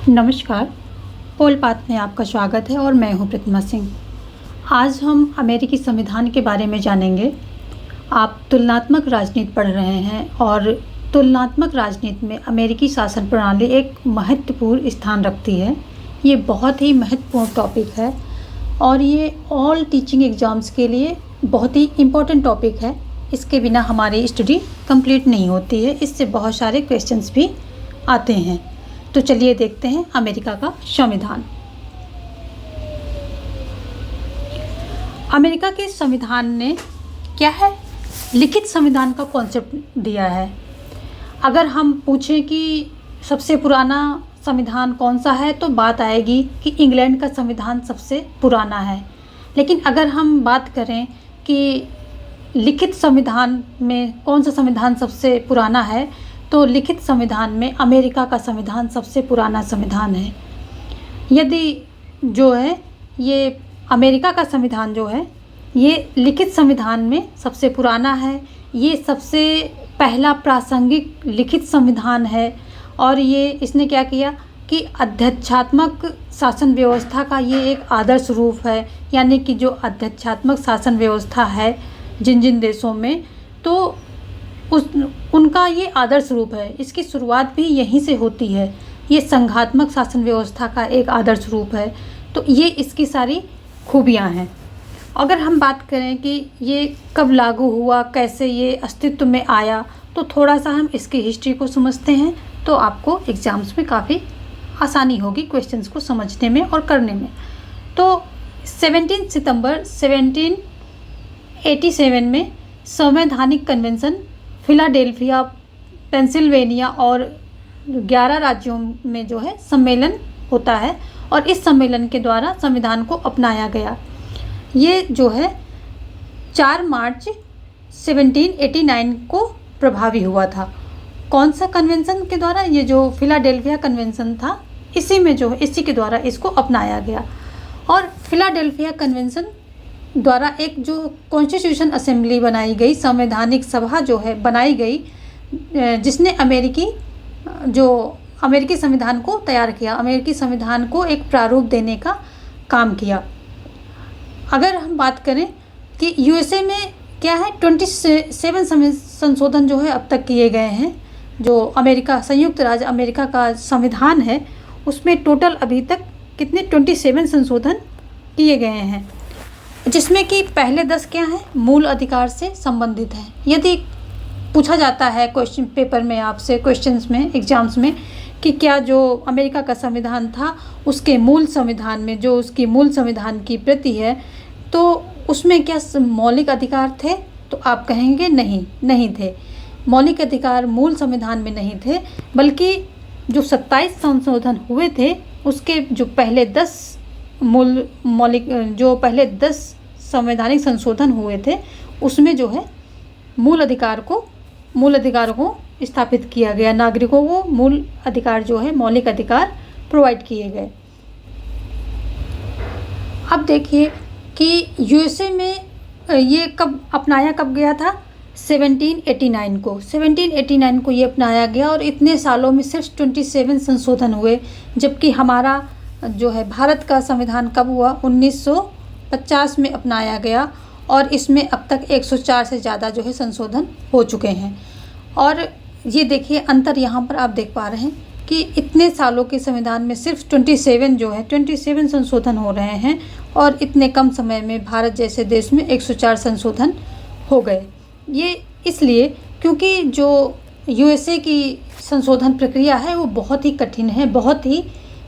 नमस्कार। पोल पाथ में आपका स्वागत है और मैं हूं प्रतिमा सिंह। आज हम अमेरिकी संविधान के बारे में जानेंगे। आप तुलनात्मक राजनीति पढ़ रहे हैं और तुलनात्मक राजनीति में अमेरिकी शासन प्रणाली एक महत्वपूर्ण स्थान रखती है। ये बहुत ही महत्वपूर्ण टॉपिक है और ये ऑल टीचिंग एग्ज़ाम्स के लिए बहुत ही इम्पोर्टेंट टॉपिक है। इसके बिना हमारी स्टडी कंप्लीट नहीं होती है। इससे बहुत सारे क्वेश्चंस भी आते हैं। तो चलिए देखते हैं अमेरिका का संविधान। अमेरिका के संविधान ने क्या है, लिखित संविधान का कॉन्सेप्ट दिया है। अगर हम पूछें कि सबसे पुराना संविधान कौन सा है तो बात आएगी कि इंग्लैंड का संविधान सबसे पुराना है। लेकिन अगर हम बात करें कि लिखित संविधान में कौन सा संविधान सबसे पुराना है तो लिखित संविधान में अमेरिका का संविधान सबसे पुराना संविधान है। यदि जो है ये अमेरिका का संविधान जो है ये लिखित संविधान में सबसे पुराना है। ये सबसे पहला प्रासंगिक लिखित संविधान है और ये इसने क्या किया कि अध्यक्षात्मक शासन व्यवस्था का ये एक आदर्श रूप है। यानी कि जो अध्यक्षात्मक शासन व्यवस्था है जिन जिन देशों में, तो उनका ये आदर्श रूप है। इसकी शुरुआत भी यहीं से होती है। ये संघात्मक शासन व्यवस्था का एक आदर्श रूप है। तो ये इसकी सारी खूबियाँ हैं। अगर हम बात करें कि ये कब लागू हुआ, कैसे ये अस्तित्व में आया, तो थोड़ा सा हम इसकी हिस्ट्री को समझते हैं तो आपको एग्ज़ाम्स में काफ़ी आसानी होगी क्वेश्चंस को समझने में और करने में। तो 17 सितंबर 1787 में संवैधानिक कन्वेंशन फिलाडेल्फिया, पेंसिल्वेनिया और 11 राज्यों में जो है सम्मेलन होता है और इस सम्मेलन के द्वारा संविधान को अपनाया गया। ये जो है 4 मार्च 1789 को प्रभावी हुआ था। कौन सा कन्वेंशन के द्वारा? ये जो फिलाडेल्फिया कन्वेंशन था, इसी में जो है इसी के द्वारा इसको अपनाया गया। और फिलाडेल्फिया कन्वेंशन द्वारा एक जो कॉन्स्टिट्यूशन असेंबली बनाई गई, संवैधानिक सभा जो है बनाई गई, जिसने अमेरिकी संविधान को तैयार किया, अमेरिकी संविधान को एक प्रारूप देने का काम किया। अगर हम बात करें कि यूएसए में क्या है, 27 संशोधन जो है अब तक किए गए हैं। जो अमेरिका, संयुक्त राज्य अमेरिका का संविधान है उसमें टोटल अभी तक कितने 27 संशोधन किए गए हैं, जिसमें कि पहले 10 क्या हैं, मूल अधिकार से संबंधित हैं। यदि पूछा जाता है क्वेश्चन पेपर में आपसे, क्वेश्चंस में, एग्जाम्स में, कि क्या जो अमेरिका का संविधान था उसके मूल संविधान में जो उसकी मूल संविधान की प्रति है तो उसमें क्या मौलिक अधिकार थे, तो आप कहेंगे नहीं थे। मौलिक अधिकार मूल संविधान में नहीं थे, बल्कि जो 27 संशोधन हुए थे उसके जो पहले 10 संवैधानिक संशोधन हुए थे उसमें जो है मूल अधिकारों को स्थापित किया गया। नागरिकों को मूल अधिकार जो है, मौलिक अधिकार प्रोवाइड किए गए। अब देखिए कि यूएसए में ये कब गया था, 1789 को ये अपनाया गया और इतने सालों में सिर्फ 27 संशोधन हुए। जबकि हमारा जो है भारत का संविधान कब हुआ, 1950 में अपनाया गया और इसमें अब तक 104 से ज़्यादा जो है संशोधन हो चुके हैं। और ये देखिए अंतर यहाँ पर आप देख पा रहे हैं कि इतने सालों के संविधान में सिर्फ 27 संशोधन हो रहे हैं और इतने कम समय में भारत जैसे देश में 104 संशोधन हो गए। ये इसलिए क्योंकि जो यूएसए की संशोधन प्रक्रिया है वो बहुत ही कठिन है, बहुत ही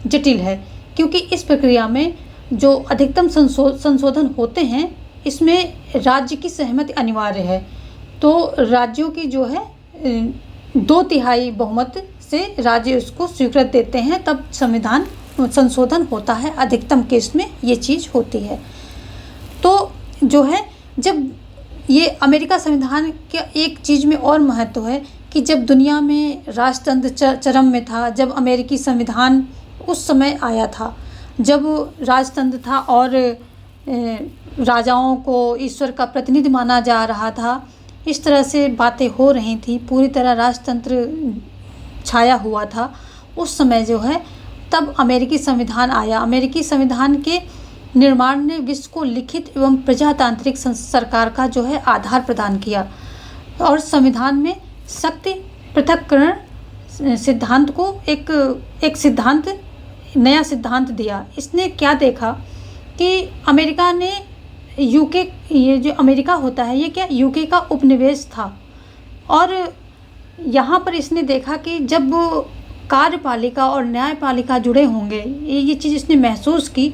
जटिल है। क्योंकि इस प्रक्रिया में जो अधिकतम संशोधन होते हैं इसमें राज्य की सहमति अनिवार्य है। तो राज्यों की जो है 2/3 बहुमत से राज्य उसको स्वीकृत देते हैं, तब संशोधन होता है। अधिकतम केस में ये चीज़ होती है। तो जो है जब ये अमेरिका संविधान का एक चीज़ में और महत्व है कि जब दुनिया में राजतंत्र चरम में था, जब अमेरिकी संविधान उस समय आया था जब राजतंत्र था और राजाओं को ईश्वर का प्रतिनिधि माना जा रहा था, इस तरह से बातें हो रही थी, पूरी तरह राजतंत्र छाया हुआ था। उस समय जो है तब अमेरिकी संविधान आया। अमेरिकी संविधान के निर्माण ने विश्व को लिखित एवं प्रजातांत्रिक सरकार का जो है आधार प्रदान किया और संविधान में शक्ति पृथक्करण सिद्धांत को एक सिद्धांत, नया सिद्धांत दिया। इसने क्या देखा कि अमेरिका ने यूके, ये जो अमेरिका होता है ये क्या यूके का उपनिवेश था, और यहाँ पर इसने देखा कि जब कार्यपालिका और न्यायपालिका जुड़े होंगे, ये चीज़ इसने महसूस की।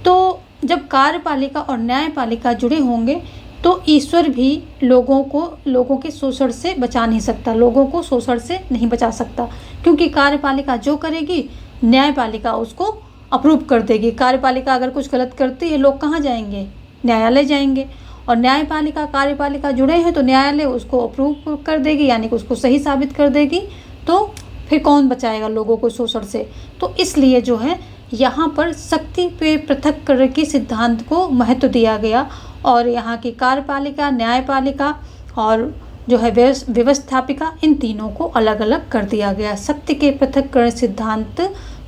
तो जब कार्यपालिका और न्यायपालिका जुड़े होंगे तो ईश्वर भी लोगों के शोषण से बचा नहीं सकता, लोगों को शोषण से नहीं बचा सकता, क्योंकि कार्यपालिका जो करेगी न्यायपालिका उसको अप्रूव कर देगी। कार्यपालिका अगर कुछ गलत करती है, लोग कहाँ जाएंगे? न्यायालय जाएंगे, और न्यायपालिका कार्यपालिका जुड़े हैं तो न्यायालय उसको अप्रूव कर देगी, यानी कि उसको सही साबित कर देगी। तो फिर कौन बचाएगा लोगों को शोषण से? तो इसलिए जो है यहाँ पर शक्ति पे पृथक्करण के सिद्धांत को महत्व दिया गया और यहाँ की कार्यपालिका, न्यायपालिका और जो है व्यवस्थापिका, इन तीनों को अलग अलग कर दिया गया। शक्ति के पृथक्करण सिद्धांत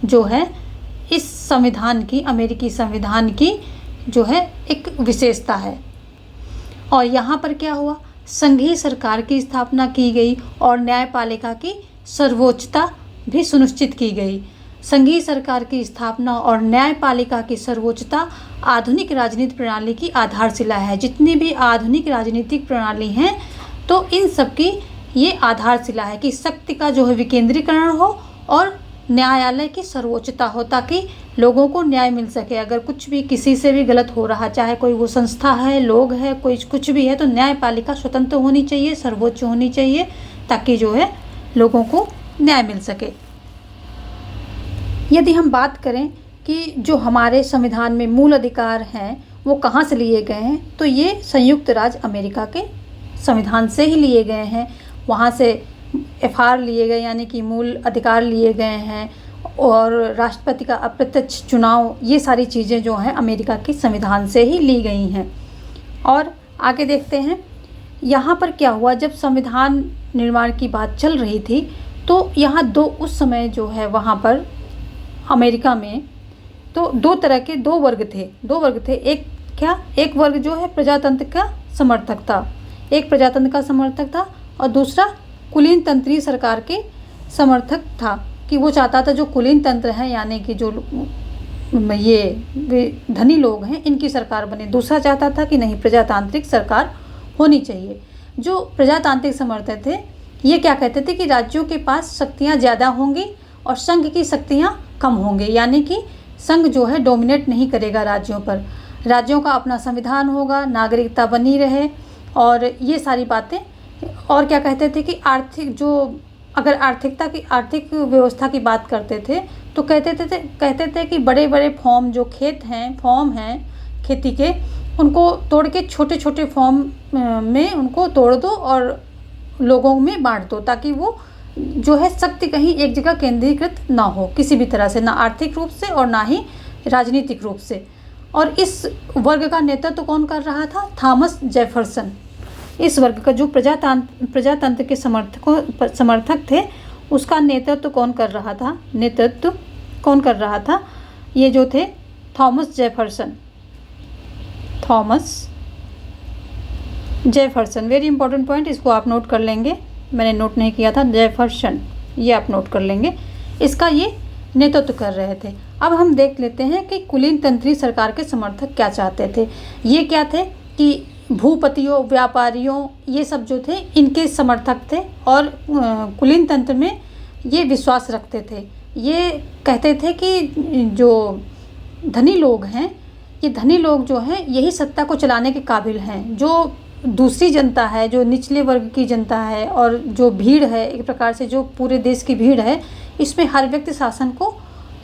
जो है इस संविधान की, अमेरिकी संविधान की जो है एक विशेषता है। और यहाँ पर क्या हुआ, संघीय सरकार की स्थापना की गई और न्यायपालिका की सर्वोच्चता भी सुनिश्चित की गई। संघीय सरकार की स्थापना और न्यायपालिका की सर्वोच्चता आधुनिक राजनीति प्रणाली की आधारशिला है। जितनी भी आधुनिक राजनीतिक प्रणाली हैं तो इन सब की ये आधारशिला है कि शक्ति का जो है विकेंद्रीकरण हो और न्यायालय की सर्वोच्चता हो, ताकि लोगों को न्याय मिल सके। अगर कुछ भी किसी से भी गलत हो रहा, चाहे कोई वो संस्था है, लोग है, कोई कुछ भी है, तो न्यायपालिका स्वतंत्र होनी चाहिए, सर्वोच्च होनी चाहिए, ताकि जो है लोगों को न्याय मिल सके। यदि हम बात करें कि जो हमारे संविधान में मूल अधिकार हैं वो कहाँ से लिए गए हैं, तो ये संयुक्त राज्य अमेरिका के संविधान से ही लिए गए हैं। वहाँ से FR लिए गए, यानी कि मूल अधिकार लिए गए हैं, और राष्ट्रपति का अप्रत्यक्ष चुनाव, ये सारी चीज़ें जो हैं अमेरिका के संविधान से ही ली गई हैं। और आगे देखते हैं यहाँ पर क्या हुआ। जब संविधान निर्माण की बात चल रही थी तो यहाँ उस समय जो है वहाँ पर अमेरिका में तो दो वर्ग थे। एक वर्ग जो है प्रजातंत्र का समर्थक था, एक प्रजातंत्र का समर्थक था, और दूसरा कुलीन तंत्रीय सरकार के समर्थक था, कि वो चाहता था जो कुलीन तंत्र हैं, यानी कि जो ये धनी लोग हैं, इनकी सरकार बने। दूसरा चाहता था कि नहीं, प्रजातांत्रिक सरकार होनी चाहिए। जो प्रजातांत्रिक समर्थक थे ये क्या कहते थे कि राज्यों के पास शक्तियाँ ज़्यादा होंगी और संघ की शक्तियाँ कम होंगे, यानी कि संघ जो है डोमिनेट नहीं करेगा राज्यों पर, राज्यों का अपना संविधान होगा, नागरिकता बनी रहे, और ये सारी बातें। और क्या कहते थे कि अगर आर्थिक व्यवस्था की बात करते थे तो कहते थे कि बड़े बड़े फॉर्म हैं खेती के, उनको तोड़ के छोटे छोटे फॉर्म में उनको तोड़ दो और लोगों में बांट दो, ताकि वो जो है शक्ति कहीं एक जगह केंद्रीकृत ना हो किसी भी तरह से, ना आर्थिक रूप से और ना ही राजनीतिक रूप से। और इस वर्ग का नेतृत्व कौन कर रहा था? Thomas Jefferson. इस वर्ग का जो प्रजातंत्र के समर्थक थे, उसका नेतृत्व कौन कर रहा था? ये जो थे Thomas Jefferson. Very important point, इसको आप नोट कर लेंगे, मैंने नोट नहीं किया था। जेफरसन, ये आप नोट कर लेंगे, इसका ये नेतृत्व कर रहे थे। अब हम देख लेते हैं कि कुलीन तंत्रीय सरकार के समर्थक क्या चाहते थे। ये क्या थे कि भूपतियों, व्यापारियों, ये सब जो थे इनके समर्थक थे, और कुलीन तंत्र में ये विश्वास रखते थे। ये कहते थे कि जो धनी लोग हैं, ये धनी लोग जो हैं यही सत्ता को चलाने के काबिल हैं। जो दूसरी जनता है, जो निचले वर्ग की जनता है, और जो भीड़ है, एक प्रकार से जो पूरे देश की भीड़ है, इसमें हर व्यक्ति शासन को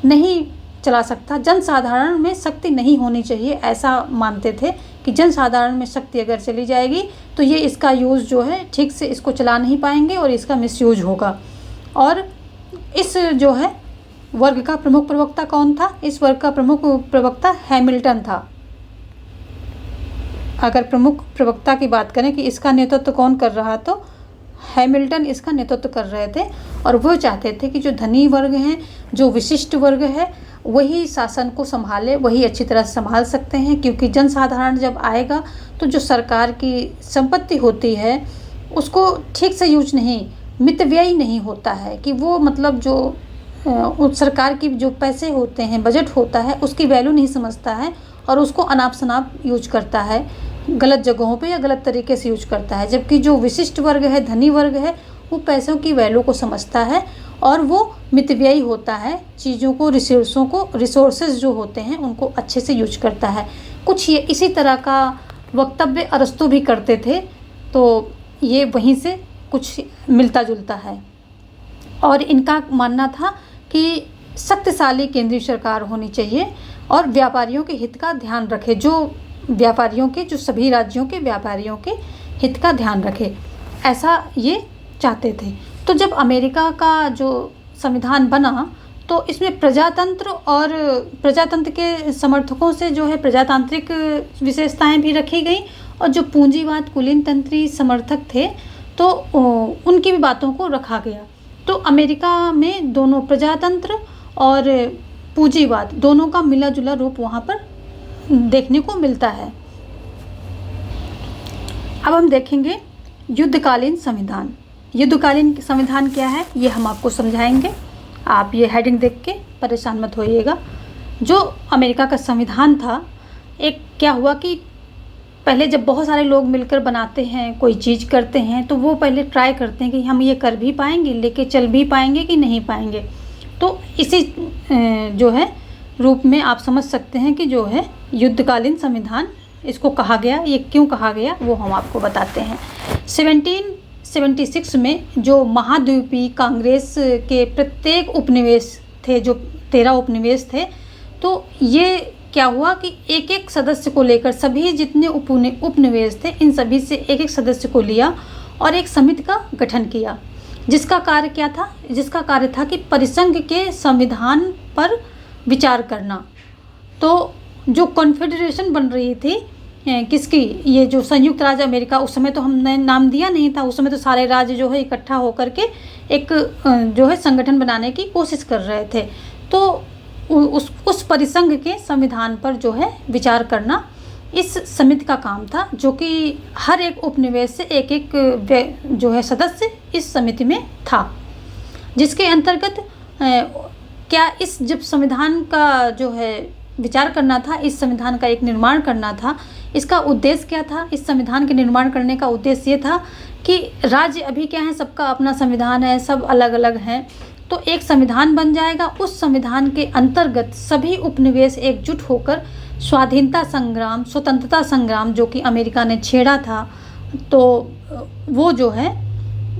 नहीं चला सकता। जनसाधारण में शक्ति नहीं होनी चाहिए, ऐसा मानते थे कि जनसाधारण में शक्ति अगर चली जाएगी तो ये इसका यूज़ जो है ठीक से इसको चला नहीं पाएंगे और इसका मिसयूज होगा। और इस जो है वर्ग का प्रमुख प्रवक्ता कौन था? इस वर्ग का प्रमुख प्रवक्ता हैमिल्टन था। अगर प्रमुख प्रवक्ता की बात करें कि इसका नेतृत्व कौन कर रहा, तो हैमिल्टन इसका नेतृत्व कर रहे थे और वो चाहते थे कि जो धनी वर्ग हैं, जो विशिष्ट वर्ग है, वही शासन को संभाले, वही अच्छी तरह से संभाल सकते हैं, क्योंकि जनसाधारण जब आएगा तो जो सरकार की संपत्ति होती है उसको ठीक से यूज नहीं, मितव्ययी नहीं होता है, कि वो मतलब जो उस सरकार की जो पैसे होते हैं, बजट होता है, उसकी वैल्यू नहीं समझता है और उसको अनाप शनाप यूज करता है, गलत जगहों पे या गलत तरीके से यूज करता है। जबकि जो विशिष्ट वर्ग है, धनी वर्ग है, वो पैसों की वैल्यू को समझता है और वो मितव्ययी होता है, चीज़ों को, रिसोर्सेज जो होते हैं उनको अच्छे से यूज करता है। कुछ ये इसी तरह का वक्तव्य अरस्तू भी करते थे, तो ये वहीं से कुछ मिलता जुलता है। और इनका मानना था कि शक्तिशाली केंद्रीय सरकार होनी चाहिए और व्यापारियों के हित का ध्यान रखे, जो सभी राज्यों के व्यापारियों के हित का ध्यान रखे, ऐसा ये चाहते थे। तो जब अमेरिका का जो संविधान बना तो इसमें प्रजातंत्र के समर्थकों से जो है प्रजातांत्रिक विशेषताएं भी रखी गई और जो पूंजीवाद कुलीनतंत्री समर्थक थे तो उनकी भी बातों को रखा गया। तो अमेरिका में दोनों प्रजातंत्र और पूंजीवाद दोनों का मिला जुला रूप वहाँ पर देखने को मिलता है। अब हम देखेंगे युद्धकालीन संविधान। युद्धकालीन संविधान क्या है ये हम आपको समझाएंगे, आप ये हेडिंग देख के परेशान मत होइएगा। जो अमेरिका का संविधान था, एक क्या हुआ कि पहले जब बहुत सारे लोग मिलकर बनाते हैं, कोई चीज़ करते हैं, तो वो पहले ट्राई करते हैं कि हम ये कर भी पाएंगे, लेके चल भी पाएंगे कि नहीं पाएंगे। तो इसी जो है रूप में आप समझ सकते हैं कि जो है युद्धकालीन संविधान इसको कहा गया। ये क्यों कहा गया वो हम आपको बताते हैं। 1776 में जो महाद्वीपीय कांग्रेस के प्रत्येक उपनिवेश थे, जो 13 उपनिवेश थे, तो ये क्या हुआ कि एक एक सदस्य को लेकर सभी जितने उपनिवेश थे, इन सभी से एक एक सदस्य को लिया और एक समिति का गठन किया, जिसका कार्य क्या था? जिसका कार्य था कि परिसंघ के संविधान पर विचार करना। तो जो कॉन्फेडरेशन बन रही थी किसकी, ये जो संयुक्त राज्य अमेरिका, उस समय तो हमने नाम दिया नहीं था, उस समय तो सारे राज्य जो है इकट्ठा होकर के एक जो है संगठन बनाने की कोशिश कर रहे थे। तो उस परिसंघ के संविधान पर जो है विचार करना इस समिति का काम था, जो कि हर एक उपनिवेश से एक एक जो है सदस्य इस समिति में था, जिसके अंतर्गत क्या इस जब संविधान का जो है विचार करना था, इस संविधान का एक निर्माण करना था। इसका उद्देश्य क्या था? इस संविधान के निर्माण करने का उद्देश्य ये था कि राज्य अभी क्या है, सबका अपना संविधान है, सब अलग अलग हैं, तो एक संविधान बन जाएगा। उस संविधान के अंतर्गत सभी उपनिवेश एकजुट होकर स्वाधीनता संग्राम, स्वतंत्रता संग्राम जो कि अमेरिका ने छेड़ा था, तो वो जो है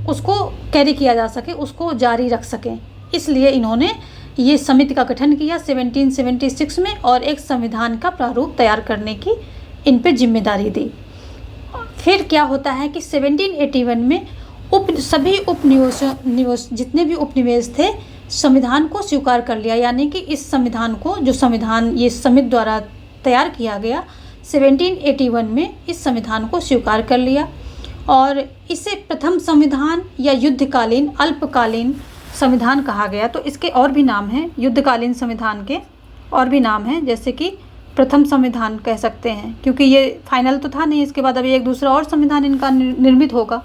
उसको कैरी किया जा सके, उसको जारी रख सकें। इसलिए इन्होंने ये समिति का गठन किया 1776 में और एक संविधान का प्रारूप तैयार करने की इन पे जिम्मेदारी दी। फिर क्या होता है कि 1781 में सभी उपनिवेश जितने भी उपनिवेश थे संविधान को स्वीकार कर लिया, यानी कि इस संविधान को, जो संविधान ये समिति द्वारा तैयार किया गया 1781 में, इस संविधान को स्वीकार कर लिया और इसे प्रथम संविधान या युद्धकालीन अल्पकालीन संविधान कहा गया। तो इसके और भी नाम हैं, युद्धकालीन संविधान के और भी नाम हैं, जैसे कि प्रथम संविधान कह सकते हैं, क्योंकि ये फाइनल तो था नहीं, इसके बाद अभी एक दूसरा और संविधान इनका निर्मित होगा।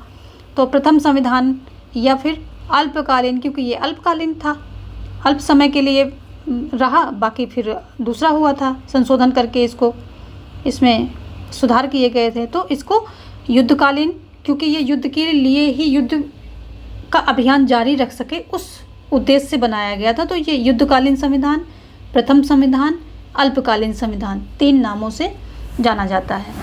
तो प्रथम संविधान या फिर अल्पकालीन, क्योंकि ये अल्पकालीन था, अल्प समय के लिए रहा, बाकी फिर दूसरा हुआ था संशोधन करके इसमें सुधार किए गए थे। तो इसको युद्धकालीन, क्योंकि ये युद्ध के लिए ही, युद्ध का अभियान जारी रख सके उस उद्देश्य से बनाया गया था। तो ये युद्धकालीन संविधान, प्रथम संविधान, अल्पकालीन संविधान, 3 नामों से जाना जाता है।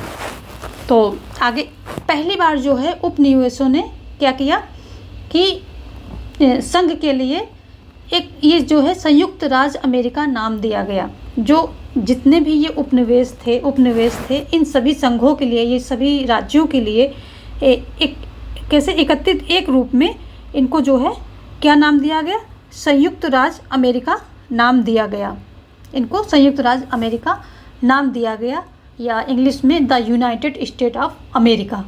तो आगे पहली बार जो है उपनिवेशों ने क्या किया कि संघ के लिए एक ये जो है संयुक्त राज्य अमेरिका नाम दिया गया। जो जितने भी ये उपनिवेश थे इन सभी संघों के लिए, ये सभी राज्यों के लिए एक कैसे एकत्रित एक रूप में इनको जो है क्या नाम दिया गया? संयुक्त राज्य अमेरिका नाम दिया गया। इनको संयुक्त राज्य अमेरिका नाम दिया गया, या इंग्लिश में the United state of America.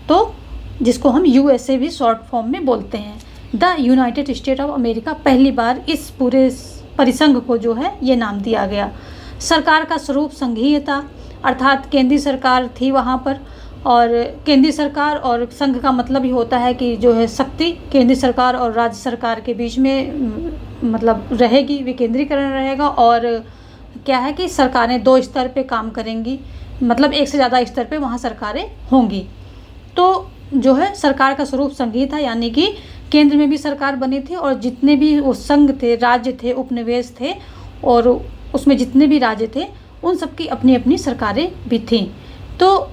तो जिसको हम यूएसए भी शॉर्ट फॉर्म में बोलते हैं। The United state of America, पहली बार इस पूरे परिसंघ को जो है ये नाम दिया गया। सरकार का स्वरूप संघीय था, अर्थात केंद्रीय सरकार थी वहाँ पर, और केंद्रीय सरकार और संघ का मतलब ही होता है कि जो है शक्ति केंद्रीय सरकार और राज्य सरकार के बीच में मतलब रहेगी, विकेंद्रीकरण रहेगा। और क्या है कि सरकारें 2 स्तर पे काम करेंगी, मतलब एक से ज़्यादा स्तर पे वहाँ सरकारें होंगी। तो जो है सरकार का स्वरूप संघीय था, यानी कि केंद्र में भी सरकार बनी थी और जितने भी वो संघ थे, राज्य थे, उपनिवेश थे और उसमें जितने भी राज्य थे उन सबकी अपनी अपनी सरकारें भी थीं। तो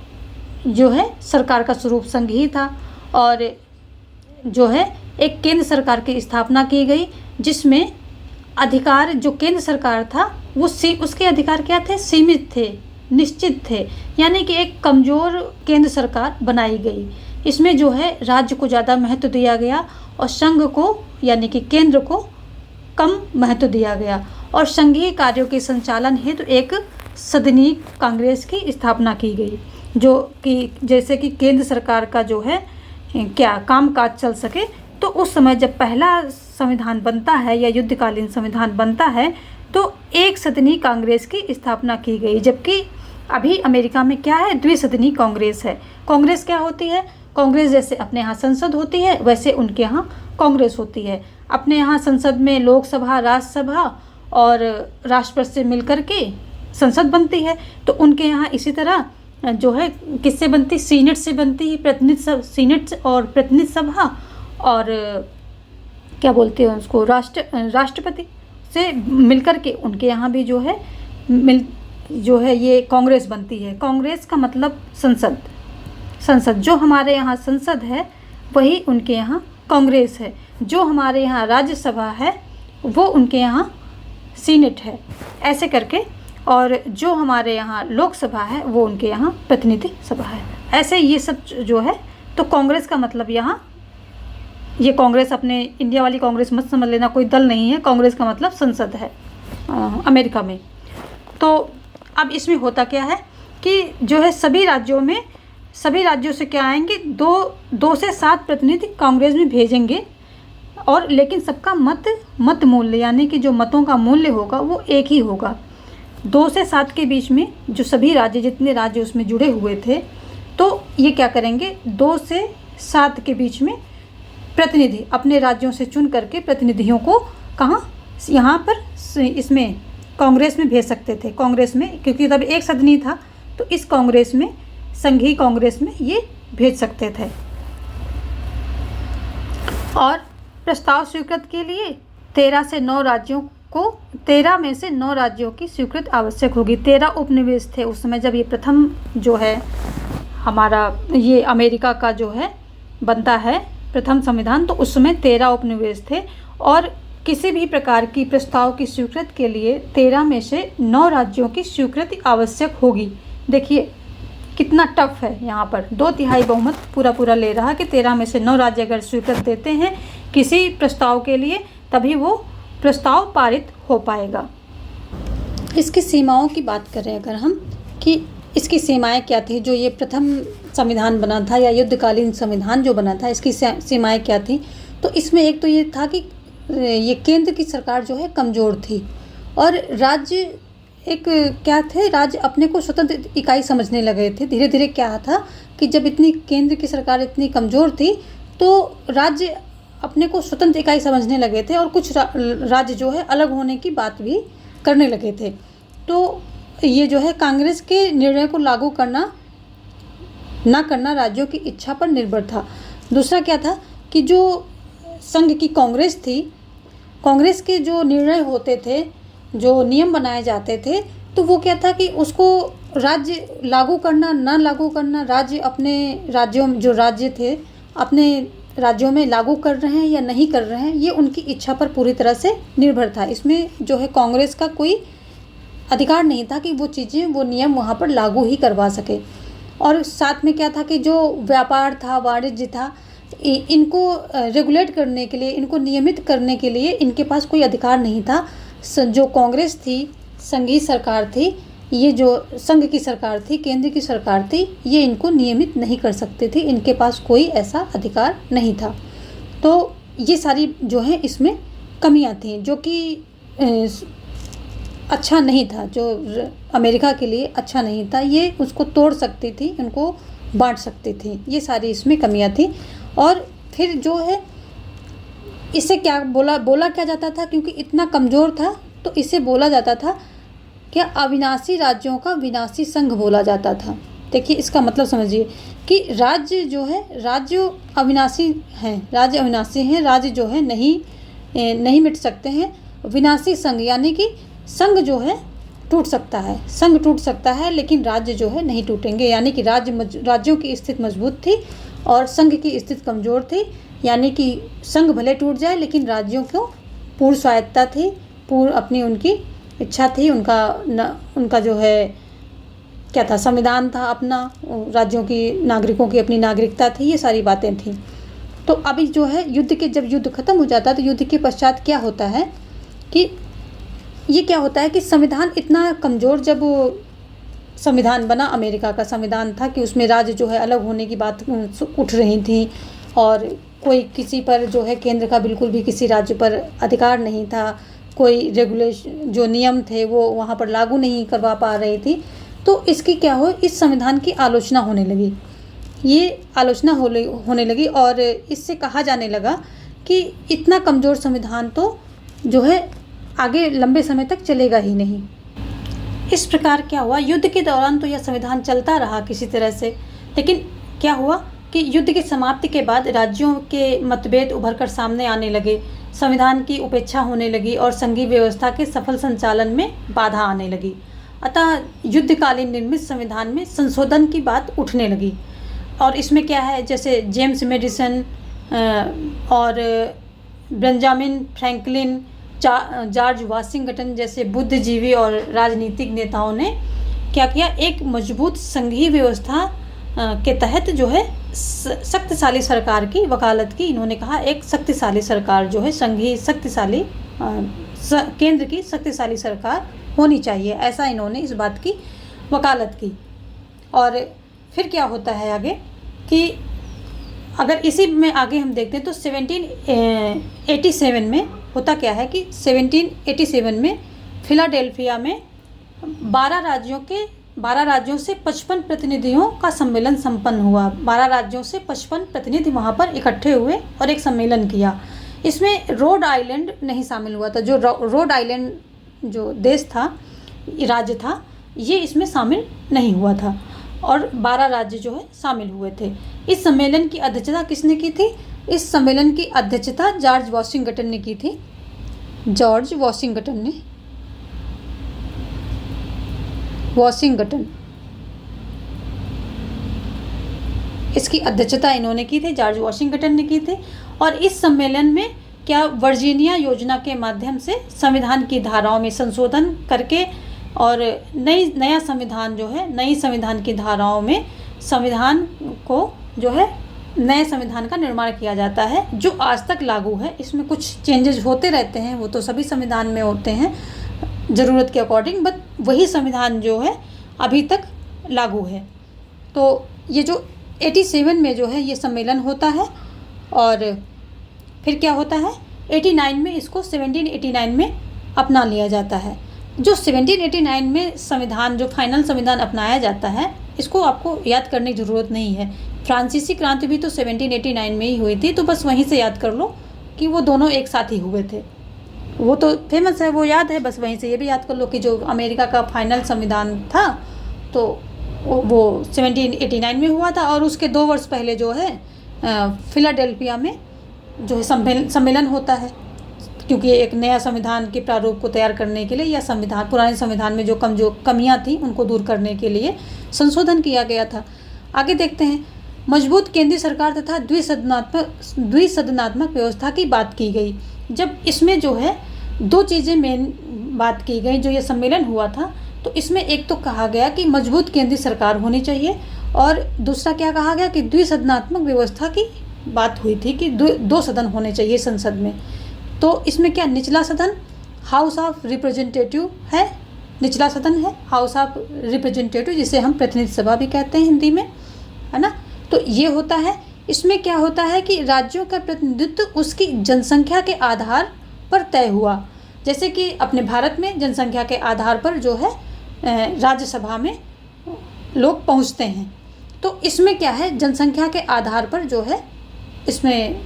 जो है सरकार का स्वरूप संघीय था और जो है एक केंद्र सरकार की स्थापना की गई, जिसमें अधिकार जो केंद्र सरकार था वो उसके अधिकार क्या थे, सीमित थे, निश्चित थे, यानी कि एक कमज़ोर केंद्र सरकार बनाई गई। इसमें जो है राज्य को ज़्यादा महत्व दिया गया और संघ को यानी कि केंद्र को कम महत्व दिया गया। और संघीय कार्यों के संचालन हेतु एक सदनीय कांग्रेस की स्थापना की गई, जो कि जैसे कि केंद्र सरकार का जो है क्या कामकाज चल सके। तो उस समय जब पहला संविधान बनता है या युद्धकालीन संविधान बनता है तो एक सदनीय कांग्रेस की स्थापना की गई, जबकि अभी अमेरिका में क्या है, द्विसदनीय कांग्रेस है। कांग्रेस क्या होती है, कांग्रेस जैसे अपने यहाँ संसद होती है वैसे उनके यहाँ कांग्रेस होती है। अपने यहाँ संसद में लोकसभा, राज्यसभा और राष्ट्रपति से मिलकर के संसद बनती है, तो उनके यहाँ इसी तरह जो है किससे बनती, सीनेट से बनती है, प्रतिनिधि सीनेट और प्रतिनिधि सभा और क्या बोलते हैं उसको राष्ट्रपति से मिलकर के उनके यहाँ भी जो है ये कांग्रेस बनती है। कांग्रेस का मतलब संसद जो हमारे यहाँ संसद है वही उनके यहाँ कांग्रेस है। जो हमारे यहाँ राज्यसभा है वो उनके यहाँ सीनेट है, ऐसे करके। और जो हमारे यहाँ लोकसभा है वो उनके यहाँ प्रतिनिधि सभा है। ऐसे ये सब जो है, तो कांग्रेस का मतलब यहाँ ये कांग्रेस अपने इंडिया वाली कांग्रेस मत समझ लेना, कोई दल नहीं है। कांग्रेस का मतलब संसद है अमेरिका में। तो अब इसमें होता क्या है कि जो है सभी राज्यों से क्या आएंगे, 2 से 7 प्रतिनिधि कांग्रेस में भेजेंगे, और लेकिन सबका मत मूल्य यानी कि जो मतों का मूल्य होगा वो एक ही होगा। 2 से 7 के बीच में जो सभी राज्य, जितने राज्य उसमें जुड़े हुए थे, तो ये क्या करेंगे, 2 से 7 के बीच में प्रतिनिधि अपने राज्यों से चुन करके प्रतिनिधियों को कहाँ, यहाँ पर इसमें कांग्रेस में भेज सकते थे। कांग्रेस में, क्योंकि तब एक सदनी था, तो इस कांग्रेस में, संघीय कांग्रेस में ये भेज सकते थे। और प्रस्ताव स्वीकृत के लिए 13 में से 9 राज्यों की स्वीकृति आवश्यक होगी। 13 उपनिवेश थे उस समय जब ये प्रथम जो है हमारा ये अमेरिका का जो है बनता है प्रथम संविधान, तो उस समय 13 उपनिवेश थे और किसी भी प्रकार की प्रस्ताव की स्वीकृति के लिए 13 में से 9 राज्यों की स्वीकृति आवश्यक होगी। देखिए कितना टफ है, यहाँ पर 2/3 बहुमत पूरा ले रहा कि 13 में से 9 राज्य अगर स्वीकृति देते हैं किसी प्रस्ताव के लिए, तभी वो प्रस्ताव पारित हो पाएगा। इसकी सीमाओं की बात करें अगर हम कि इसकी सीमाएं क्या थी, जो ये प्रथम संविधान बना था या युद्धकालीन संविधान जो बना था, इसकी सीमाएं क्या थी, तो इसमें एक तो ये था कि ये केंद्र की सरकार जो है कमज़ोर थी और राज्य एक क्या थे, राज्य अपने को स्वतंत्र इकाई समझने लगे थे। धीरे धीरे क्या था कि जब इतनी केंद्र की सरकार इतनी कमज़ोर थी तो राज्य अपने को स्वतंत्र इकाई समझने लगे थे और कुछ राज्य जो है अलग होने की बात भी करने लगे थे। तो ये जो है कांग्रेस के निर्णय को लागू करना ना करना राज्यों की इच्छा पर निर्भर था। दूसरा क्या था कि जो संघ की कांग्रेस थी, कांग्रेस के जो निर्णय होते थे, जो नियम बनाए जाते थे, तो वो क्या था कि उसको राज्य लागू करना ना लागू करना, राज्य अपने राज्यों में, जो राज्य थे अपने राज्यों में लागू कर रहे हैं या नहीं कर रहे हैं, ये उनकी इच्छा पर पूरी तरह से निर्भर था। इसमें जो है कांग्रेस का कोई अधिकार नहीं था कि वो चीज़ें, वो नियम वहाँ पर लागू ही करवा सके। और साथ में क्या था कि जो व्यापार था, वाणिज्य था, इनको रेगुलेट करने के लिए, इनको नियमित करने के लिए इनके पास कोई अधिकार नहीं था। जो कांग्रेस थी, संघीय सरकार थी, ये जो संघ की सरकार थी, केंद्र की सरकार थी, ये इनको नियमित नहीं कर सकती थी, इनके पास कोई ऐसा अधिकार नहीं था। तो ये सारी जो है इसमें कमियां थी, जो कि अच्छा नहीं था, जो अमेरिका के लिए अच्छा नहीं था। ये उसको तोड़ सकती थी, उनको बांट सकती थी, ये सारी इसमें कमियां थी। और फिर जो है इसे क्या बोला क्या जाता था, क्योंकि इतना कमज़ोर था तो इसे बोला जाता था क्या, अविनाशी राज्यों का विनाशी संघ बोला जाता था। देखिए इसका मतलब समझिए कि राज्य जो है, राज्य अविनाशी हैं, राज्य अविनाशी हैं, राज्य जो है नहीं मिट सकते हैं। विनाशी संघ यानी कि संघ जो है टूट सकता है, संघ टूट सकता है, लेकिन राज्य जो है नहीं टूटेंगे। यानी कि राज्यों की स्थिति मजबूत थी और संघ की स्थिति कमज़ोर थी। यानी कि संघ भले टूट जाए लेकिन राज्यों को पूर्ण स्वायत्ता थी, पूर्ण अपनी उनकी इच्छा थी, उनका जो है क्या था, संविधान था अपना, राज्यों की नागरिकों की अपनी नागरिकता थी, ये सारी बातें थी। तो अभी जो है जब युद्ध खत्म हो जाता है तो युद्ध के पश्चात क्या होता है कि संविधान इतना कमज़ोर, जब संविधान बना, अमेरिका का संविधान था कि उसमें राज्य जो है अलग होने की बात उठ रही थी और कोई किसी पर जो है केंद्र का बिल्कुल भी किसी राज्य पर अधिकार नहीं था, कोई रेगुलेशन जो नियम थे वो वहाँ पर लागू नहीं करवा पा रही थी। तो इसकी क्या हो, इस संविधान की आलोचना होने लगी, ये आलोचना होने लगी और इससे कहा जाने लगा कि इतना कमज़ोर संविधान तो जो है आगे लंबे समय तक चलेगा ही नहीं। इस प्रकार क्या हुआ, युद्ध के दौरान तो यह संविधान चलता रहा किसी तरह से, लेकिन क्या हुआ कि युद्ध की समाप्ति के बाद राज्यों के मतभेद उभर कर सामने आने लगे, संविधान की उपेक्षा होने लगी और संघीय व्यवस्था के सफल संचालन में बाधा आने लगी। अतः युद्धकालीन निर्मित संविधान में संशोधन की बात उठने लगी। और इसमें क्या है, जैसे जेम्स मेडिसन और बेंजामिन फ्रैंकलिन, जॉर्ज वाशिंगटन जैसे बुद्धिजीवी और राजनीतिक नेताओं ने क्या किया, एक मजबूत संघीय व्यवस्था के तहत जो है शक्तिशाली सरकार की वकालत की। इन्होंने कहा एक शक्तिशाली सरकार जो है, संघीय शक्तिशाली केंद्र की शक्तिशाली सरकार होनी चाहिए, ऐसा इन्होंने इस बात की वकालत की। और फिर क्या होता है आगे कि अगर इसी में आगे हम देखते हैं तो 1787 में होता क्या है कि 1787 में फिलाडेल्फिया में 12 राज्यों से 55 प्रतिनिधियों का सम्मेलन संपन्न हुआ। 12 राज्यों से 55 प्रतिनिधि वहाँ पर इकट्ठे हुए और एक सम्मेलन किया। इसमें रोड आइलैंड नहीं शामिल हुआ था, जो रोड आइलैंड जो देश था, राज्य था, ये इसमें शामिल नहीं हुआ था और 12 राज्य जो है शामिल हुए थे। इस सम्मेलन की अध्यक्षता किसने की थी? इस सम्मेलन की अध्यक्षता जॉर्ज वाशिंगटन ने की थी। जॉर्ज वाशिंगटन इसकी अध्यक्षता इन्होंने की थी, जॉर्ज वाशिंगटन ने की थी। और इस सम्मेलन में क्या, वर्जीनिया योजना के माध्यम से संविधान की धाराओं में संशोधन करके और नया संविधान जो है, नई संविधान की धाराओं में संविधान को जो है नए संविधान का निर्माण किया जाता है, जो आज तक लागू है। इसमें कुछ चेंजेस होते रहते हैं, वो तो सभी संविधान में होते हैं ज़रूरत के अकॉर्डिंग, बट वही संविधान जो है अभी तक लागू है। तो ये जो 87 में जो है ये सम्मेलन होता है और फिर क्या होता है, 89 में इसको 1789 में अपना लिया जाता है। जो 1789 में संविधान, जो फाइनल संविधान अपनाया जाता है, इसको आपको याद करने की ज़रूरत नहीं है। फ्रांसीसी क्रांति भी तो 1789 में ही हुई थी, तो बस वहीं से याद कर लो कि वो दोनों एक साथ ही हुए थे। वो तो फेमस है, वो याद है, बस वहीं से ये भी याद कर लो कि जो अमेरिका का फाइनल संविधान था तो वो 1789 में हुआ था और उसके 2 वर्ष पहले जो है फिलाडेल्फिया में जो है सम्मेलन होता है, क्योंकि एक नया संविधान के प्रारूप को तैयार करने के लिए या पुराने संविधान में जो कमियां थी उनको दूर करने के लिए संशोधन किया गया था। आगे देखते हैं, मजबूत केंद्रीय सरकार तथा द्विसदनात्मक व्यवस्था की बात की गई। जब इसमें जो है 2 चीज़ें मेन बात की गई, जो ये सम्मेलन हुआ था, तो इसमें एक तो कहा गया कि मजबूत केंद्रीय सरकार होनी चाहिए और दूसरा क्या कहा गया कि द्विसदनात्मक व्यवस्था की बात हुई थी कि 2 सदन होने चाहिए संसद में। तो इसमें क्या, निचला सदन हाउस ऑफ रिप्रेजेंटेटिव है निचला सदन है, हाउस ऑफ रिप्रेजेंटेटिव, जिसे हम प्रतिनिधि सभा भी कहते हैं हिंदी में, है ना। तो ये होता है, इसमें क्या होता है कि राज्यों का प्रतिनिधित्व उसकी जनसंख्या के आधार पर तय हुआ। जैसे कि अपने भारत में जनसंख्या के आधार पर जो है राज्यसभा में लोग पहुंचते हैं। तो इसमें क्या है, जनसंख्या के आधार पर जो है इसमें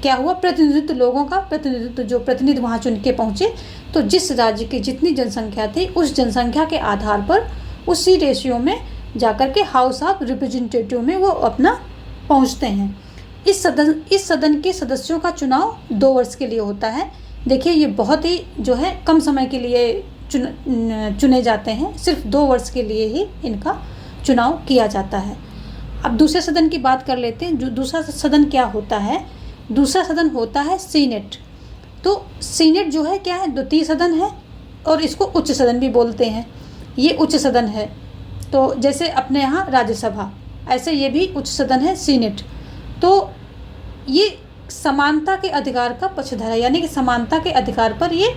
क्या हुआ, प्रतिनिधित्व, लोगों का प्रतिनिधित्व, जो प्रतिनिधि वहाँ चुन के पहुँचे, तो जिस राज्य की जितनी जनसंख्या थी उस जनसंख्या के आधार पर उसी रेशियो में जाकर के हाउस ऑफ रिप्रेजेंटेटिव में वो अपना पहुँचते हैं। इस सदन के सदस्यों का चुनाव 2 वर्ष के लिए होता है। देखिए, ये बहुत ही जो है कम समय के लिए चुने जाते हैं, सिर्फ 2 वर्ष के लिए ही इनका चुनाव किया जाता है। अब दूसरे सदन की बात कर लेते हैं। जो दूसरा सदन क्या होता है, दूसरा सदन होता है सीनेट। तो सीनेट जो है क्या है, द्वितीय सदन है और इसको उच्च सदन भी बोलते हैं। ये उच्च सदन है, तो जैसे अपने यहाँ राज्यसभा, ऐसे ये भी उच्च सदन है सीनेट। तो ये समानता के अधिकार का पक्षधर है, यानी कि समानता के अधिकार पर ये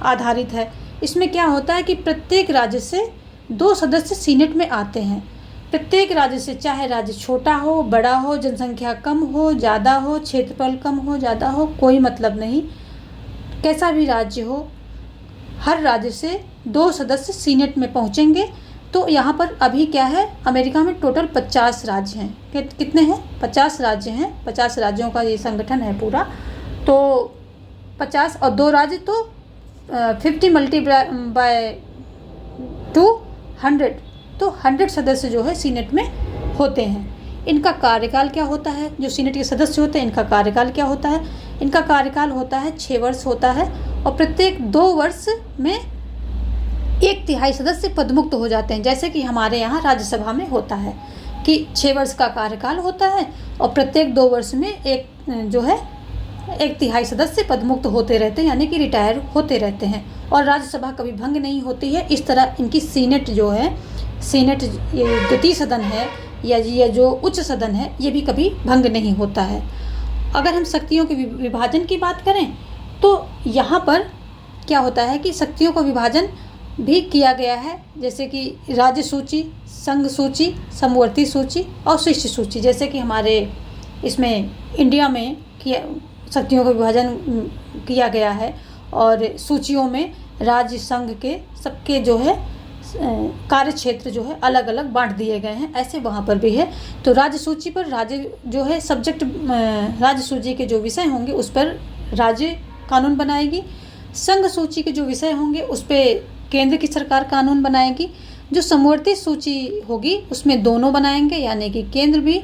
आधारित है। इसमें क्या होता है कि प्रत्येक राज्य से 2 सदस्य सीनेट में आते हैं। प्रत्येक राज्य से, चाहे राज्य छोटा हो, बड़ा हो, जनसंख्या कम हो, ज़्यादा हो, क्षेत्रफल कम हो, ज़्यादा हो, कोई मतलब नहीं, कैसा भी राज्य हो, हर राज्य से 2 सदस्य सीनेट में पहुंचेंगे। तो यहाँ पर अभी क्या है, अमेरिका में टोटल 50 राज्य हैं। कितने हैं? 50 राज्य हैं। 50 राज्यों का ये संगठन है पूरा। तो 50 और 2 राज्य, तो 50 मल्टीप्लाई बाय 2 100, तो 100 सदस्य जो है सीनेट में होते हैं। इनका कार्यकाल क्या होता है, जो सीनेट के सदस्य होते हैं इनका कार्यकाल क्या होता है? इनका कार्यकाल होता है 6 वर्ष होता है, और प्रत्येक 2 वर्ष में 1/3 सदस्य पदमुक्त हो जाते हैं। जैसे कि हमारे यहाँ राज्यसभा में होता है कि 6 वर्ष का कार्यकाल होता है और प्रत्येक 2 वर्ष में एक जो है 1/3 सदस्य पदमुक्त होते रहते हैं, यानी कि रिटायर होते रहते हैं, और राज्यसभा कभी भंग नहीं होती है। इस तरह इनकी सीनेट जो है, सीनेट ये द्वितीय सदन है या ये जो उच्च सदन है, ये भी कभी भंग नहीं होता है। अगर हम शक्तियों के विभाजन की बात करें तो यहाँ पर क्या होता है कि शक्तियों का विभाजन भी किया गया है, जैसे कि राज्य सूची, संघ सूची, समवर्ती सूची और शिष्य सूची। जैसे कि हमारे इसमें इंडिया में शक्तियों का विभाजन किया गया है, और सूचियों में राज्य संघ के सबके जो है कार्य क्षेत्र जो है अलग अलग बांट दिए गए हैं, ऐसे वहाँ पर भी है। तो राज्य सूची पर राज्य जो है सब्जेक्ट, राज्य सूची के जो विषय होंगे उस पर राज्य कानून बनाएगी। संघ सूची के जो विषय होंगे उस पर केंद्र की सरकार कानून बनाएगी। जो समवर्ती सूची होगी उसमें दोनों बनाएंगे, यानी कि केंद्र भी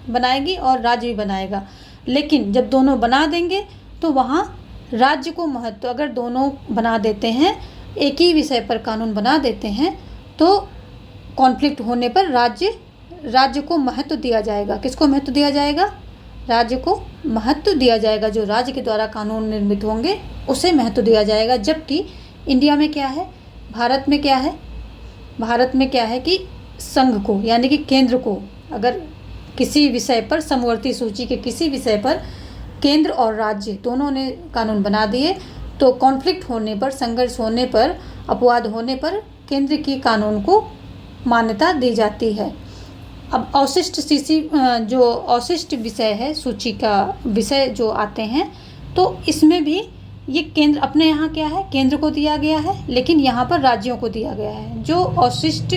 बनाएगी और राज्य भी बनाएगा। लेकिन जब दोनों बना देंगे तो वहाँ राज्य को महत्व, अगर दोनों बना देते हैं, एक ही विषय पर कानून बना देते हैं, तो कॉन्फ्लिक्ट होने पर राज्य को महत्व दिया जाएगा। किसको महत्व दिया जाएगा? राज्य को महत्व दिया जाएगा। जो राज्य के द्वारा कानून निर्मित होंगे उसे महत्व दिया जाएगा। जबकि इंडिया में क्या है, भारत में क्या है, भारत में क्या है कि संघ को, यानी कि केंद्र को, अगर किसी विषय पर, समवर्ती सूची के किसी विषय पर केंद्र और राज्य दोनों ने कानून बना दिए, तो कॉन्फ्लिक्ट होने पर, संघर्ष होने पर, अपवाद होने पर केंद्र की कानून को मान्यता दी जाती है। अब जो अवशिष्ट विषय है, सूची का विषय जो आते हैं, तो इसमें भी ये केंद्र, अपने यहाँ क्या है, केंद्र को दिया गया है, लेकिन यहाँ पर राज्यों को दिया गया है। जो अवशिष्ट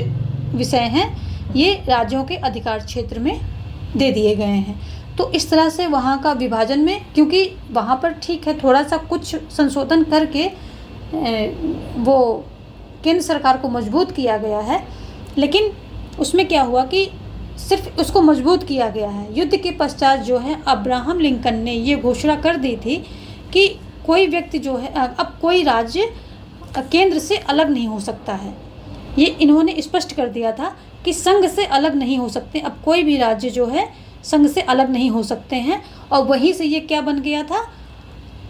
विषय हैं ये राज्यों के अधिकार क्षेत्र में दे दिए गए हैं। तो इस तरह से वहाँ का विभाजन में, क्योंकि वहाँ पर ठीक है थोड़ा सा कुछ संशोधन करके वो केंद्र सरकार को मजबूत किया गया है, लेकिन उसमें क्या हुआ कि सिर्फ उसको मजबूत किया गया है। युद्ध के पश्चात जो है अब्राहम लिंकन ने ये घोषणा कर दी थी कि कोई व्यक्ति जो है, अब कोई राज्य केंद्र से अलग नहीं हो सकता है। ये इन्होंने स्पष्ट कर दिया था कि संघ से अलग नहीं हो सकते। अब कोई भी राज्य जो है संघ से अलग नहीं हो सकते हैं, और वहीं से ये क्या बन गया था,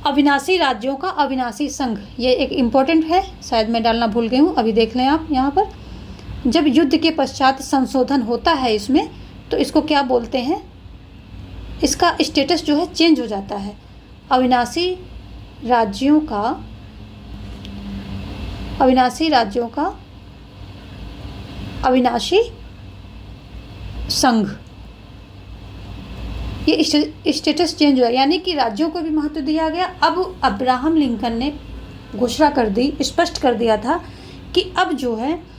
अविनाशी राज्यों का अविनाशी संघ। ये एक इम्पोर्टेंट है, शायद मैं डालना भूल गई हूँ, अभी देख लें आप यहाँ पर। जब युद्ध के पश्चात संशोधन होता है इसमें, तो इसको क्या बोलते हैं, इसका स्टेटस जो है चेंज हो जाता है। अविनाशी राज्यों का अविनाशी राज्यों का अविनाशी संघ, ये स्टेटस चेंज हुआ, यानी कि राज्यों को भी महत्व दिया गया। अब अब्राहम लिंकन ने घोषणा कर दी, स्पष्ट कर दिया था कि अब जो है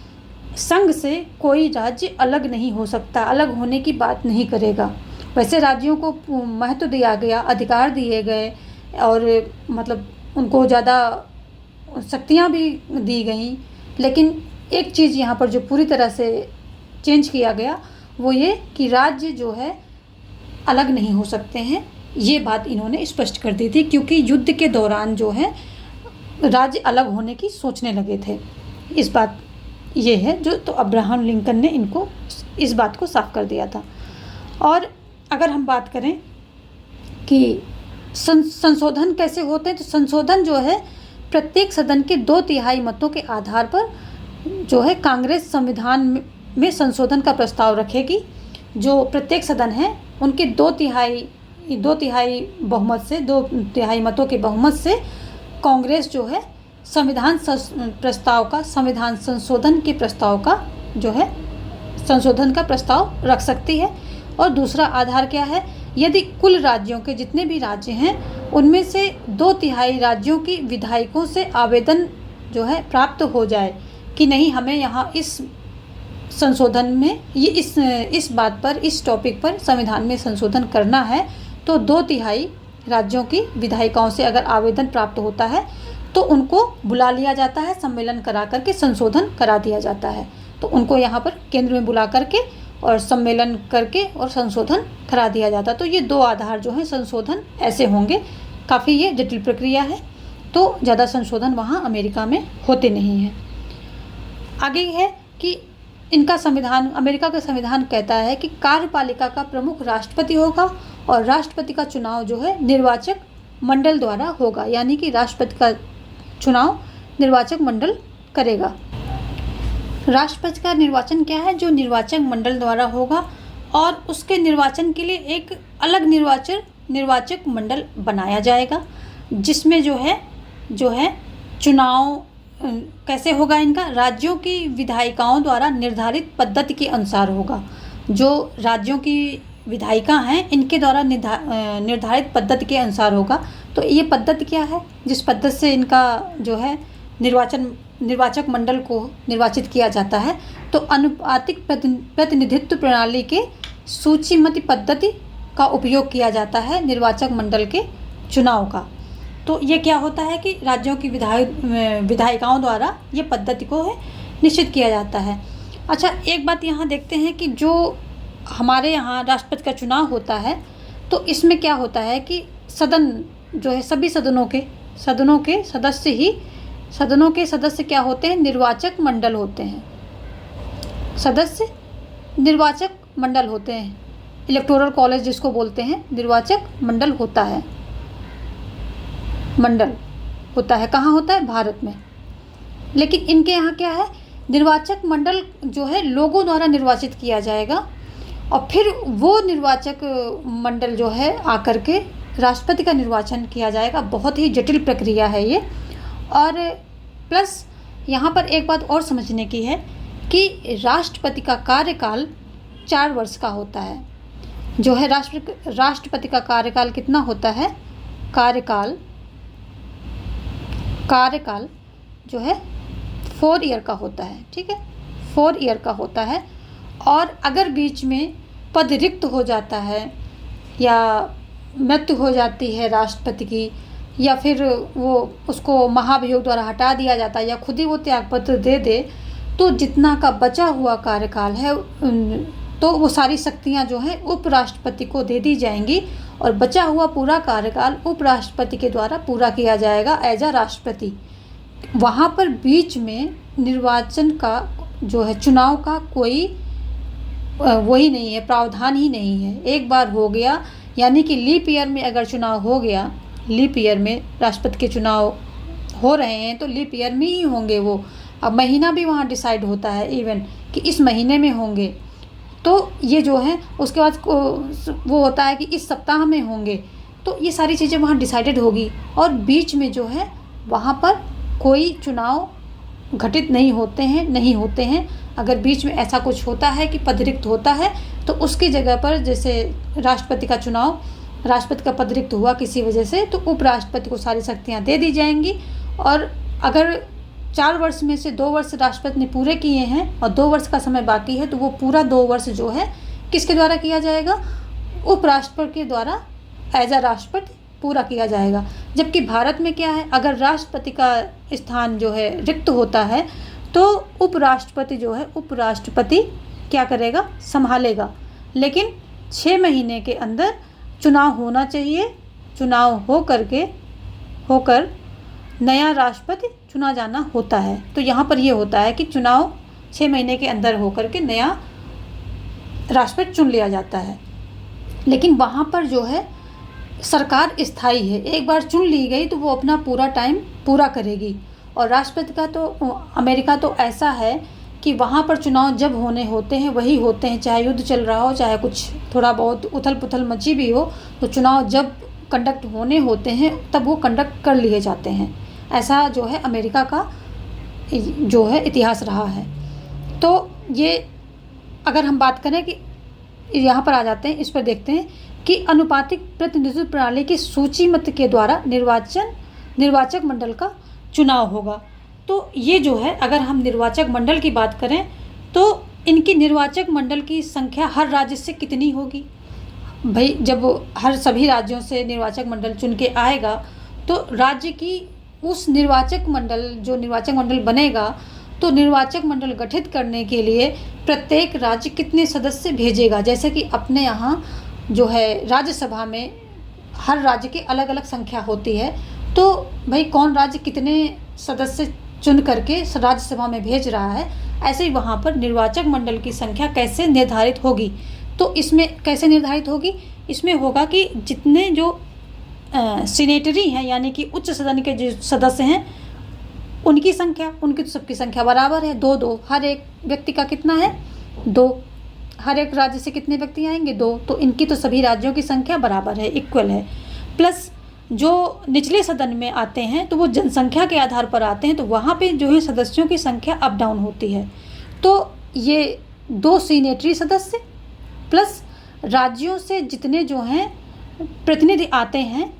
संघ से कोई राज्य अलग नहीं हो सकता, अलग होने की बात नहीं करेगा। वैसे राज्यों को महत्व दिया गया, अधिकार दिए गए और मतलब उनको ज़्यादा शक्तियाँ भी दी गई, लेकिन एक चीज़ यहाँ पर जो पूरी तरह से चेंज किया गया वो ये कि राज्य जो है अलग नहीं हो सकते हैं। ये बात इन्होंने स्पष्ट कर दी थी, क्योंकि युद्ध के दौरान जो है राज्य अलग होने की सोचने लगे थे। इस बात ये है जो, तो अब्राहम लिंकन ने इनको इस बात को साफ कर दिया था। और अगर हम बात करें कि संशोधन कैसे होते हैं, तो संशोधन जो है प्रत्येक सदन के 2/3 मतों के आधार पर जो है कांग्रेस संविधान में संशोधन का प्रस्ताव रखेगी। जो प्रत्येक सदन है उनके 2/3 बहुमत से, 2/3 मतों के बहुमत से कांग्रेस जो है संविधान संशोधन के प्रस्ताव का जो है संशोधन का प्रस्ताव रख सकती है। और दूसरा आधार क्या है, यदि कुल राज्यों के जितने भी राज्य हैं उनमें से 2/3 राज्यों की विधायकों से आवेदन जो है प्राप्त हो जाए कि नहीं, हमें यहाँ इस संशोधन में ये इस बात पर, इस टॉपिक पर संविधान में संशोधन करना है, तो 2/3 राज्यों की विधायिकाओं से अगर आवेदन प्राप्त होता है तो उनको बुला लिया जाता है, सम्मेलन करा करके संशोधन करा दिया जाता है। तो उनको यहाँ पर केंद्र में बुला करके और सम्मेलन करके और संशोधन करा दिया जाता है। तो ये 2 आधार जो हैं संशोधन ऐसे होंगे। काफ़ी ये जटिल प्रक्रिया है, तो ज़्यादा संशोधन वहाँ अमेरिका में होते नहीं हैं। आगे है कि इनका संविधान, अमेरिका का संविधान कहता है कि कार्यपालिका का प्रमुख राष्ट्रपति होगा और राष्ट्रपति का चुनाव जो है निर्वाचक मंडल द्वारा होगा, यानी कि राष्ट्रपति का चुनाव निर्वाचक मंडल करेगा। राष्ट्रपति का निर्वाचन क्या है, जो निर्वाचक मंडल द्वारा होगा, और उसके निर्वाचन के लिए एक अलग निर्वाचक मंडल बनाया जाएगा, जिसमें जो है चुनाव कैसे होगा इनका, राज्यों की विधायिकाओं द्वारा निर्धारित पद्धति के अनुसार होगा। जो राज्यों की विधायिका हैं इनके द्वारा निर्धारित पद्धति के अनुसार होगा। तो ये पद्धति क्या है, जिस पद्धति से इनका जो है निर्वाचक मंडल को निर्वाचित किया जाता है, तो अनुपातिक प्रतिनिधित्व प्रणाली के सूचीमत पद्धति का उपयोग किया जाता है निर्वाचक मंडल के चुनाव का। तो ये क्या होता है कि राज्यों की विधायिकाओं द्वारा ये पद्धति को है निश्चित किया जाता है। अच्छा, एक बात यहाँ देखते हैं कि जो हमारे यहाँ राष्ट्रपति का चुनाव होता है, तो इसमें क्या होता है कि सदन जो है सभी सदनों के सदस्य क्या होते हैं, निर्वाचक मंडल होते हैं। सदस्य निर्वाचक मंडल होते हैं, इलेक्टोरल कॉलेज जिसको बोलते हैं, निर्वाचक मंडल होता है। कहाँ होता है, भारत में। लेकिन इनके यहाँ क्या है, निर्वाचक मंडल जो है लोगों द्वारा निर्वाचित किया जाएगा और फिर वो निर्वाचक मंडल जो है आकर के राष्ट्रपति का निर्वाचन किया जाएगा। बहुत ही जटिल प्रक्रिया है ये। और प्लस यहाँ पर एक बात और समझने की है कि राष्ट्रपति का कार्यकाल 4 वर्ष का होता है। जो है राष्ट्रपति का कार्यकाल कितना होता है, कार्यकाल जो है 4 ईयर का होता है। ठीक है, 4 ईयर का होता है। और अगर बीच में पद रिक्त हो जाता है या मृत्यु हो जाती है राष्ट्रपति की, या फिर वो उसको महाभियोग द्वारा हटा दिया जाता है, या खुद ही वो त्यागपत्र दे दे, तो जितना का बचा हुआ कार्यकाल है तो वो सारी शक्तियां जो हैं उपराष्ट्रपति को दे दी जाएंगी और बचा हुआ पूरा कार्यकाल उपराष्ट्रपति के द्वारा पूरा किया जाएगा एज अ राष्ट्रपति। वहाँ पर बीच में निर्वाचन का जो है चुनाव का कोई वही नहीं है, प्रावधान ही नहीं है। एक बार हो गया, यानी कि लीप ईयर में अगर चुनाव हो गया, लीप ईयर में राष्ट्रपति के चुनाव हो रहे हैं तो लीप ईयर में ही होंगे वो। अब महीना भी वहाँ डिसाइड होता है इवन कि इस महीने में होंगे, तो ये जो है उसके बाद वो होता है कि इस सप्ताह में होंगे। तो ये सारी चीज़ें वहाँ डिसाइडेड होगी और बीच में जो है वहाँ पर कोई चुनाव घटित नहीं होते हैं। अगर बीच में ऐसा कुछ होता है कि पद रिक्त होता है तो उसकी जगह पर, जैसे राष्ट्रपति का चुनाव, राष्ट्रपति का पद रिक्त हुआ किसी वजह से, तो उपराष्ट्रपति को सारी शक्तियाँ दे दी जाएंगी। और अगर 4 वर्ष में से 2 वर्ष राष्ट्रपति ने पूरे किए हैं और 2 वर्ष का समय बाकी है, तो वो पूरा 2 वर्ष जो है किसके द्वारा किया जाएगा? उपराष्ट्रपति के द्वारा एज अ राष्ट्रपति पूरा किया जाएगा। जबकि भारत में क्या है, अगर राष्ट्रपति का स्थान जो है रिक्त होता है तो उपराष्ट्रपति जो है, उपराष्ट्रपति क्या करेगा? संभालेगा। लेकिन 6 महीने के अंदर चुनाव होना चाहिए। चुनाव होकर नया राष्ट्रपति चुना जाना होता है। तो यहाँ पर ये होता है कि चुनाव 6 महीने के अंदर होकर के नया राष्ट्रपति चुन लिया जाता है। लेकिन वहाँ पर जो है सरकार स्थायी है, एक बार चुन ली गई तो वो अपना पूरा टाइम पूरा करेगी। और राष्ट्रपति का तो अमेरिका तो ऐसा है कि वहाँ पर चुनाव जब होने होते हैं वही होते हैं, चाहे युद्ध चल रहा हो, चाहे कुछ थोड़ा बहुत उथल पुथल मची भी हो, तो चुनाव जब कंडक्ट होने होते हैं तब वो कंडक्ट कर लिए जाते हैं। ऐसा जो है अमेरिका का जो है इतिहास रहा है। तो ये अगर हम बात करें कि यहाँ पर आ जाते हैं, इस पर देखते हैं कि अनुपातिक प्रतिनिधित्व प्रणाली की सूची मत के द्वारा निर्वाचक मंडल का चुनाव होगा। तो ये जो है, अगर हम निर्वाचक मंडल की बात करें तो इनकी निर्वाचक मंडल की संख्या हर राज्य से कितनी होगी? भाई जब सभी राज्यों से निर्वाचक मंडल चुन के आएगा तो राज्य की उस निर्वाचक मंडल बनेगा, तो निर्वाचक मंडल गठित करने के लिए प्रत्येक राज्य कितने सदस्य भेजेगा? जैसे कि अपने यहाँ जो है राज्यसभा में हर राज्य की अलग अलग संख्या होती है, तो भाई कौन राज्य कितने सदस्य चुन करके राज्यसभा में भेज रहा है, ऐसे ही वहाँ पर निर्वाचक मंडल की संख्या कैसे निर्धारित होगी? तो इसमें कैसे निर्धारित होगी? इसमें होगा कि जितने जो सीनेटरी हैं, यानी कि उच्च सदन के जो सदस्य हैं, उनकी तो सबकी संख्या बराबर है, 2-2। हर एक व्यक्ति का कितना है? 2। हर एक राज्य से कितने व्यक्ति आएंगे? 2। तो इनकी तो सभी राज्यों की संख्या बराबर है, इक्वल है। प्लस जो निचले सदन में आते हैं तो वो जनसंख्या के आधार पर आते हैं, तो वहाँ पे जो है सदस्यों की संख्या अप डाउन होती है। तो ये 2 सीनेटरी सदस्य प्लस राज्यों से जितने जो हैं प्रतिनिधि आते हैं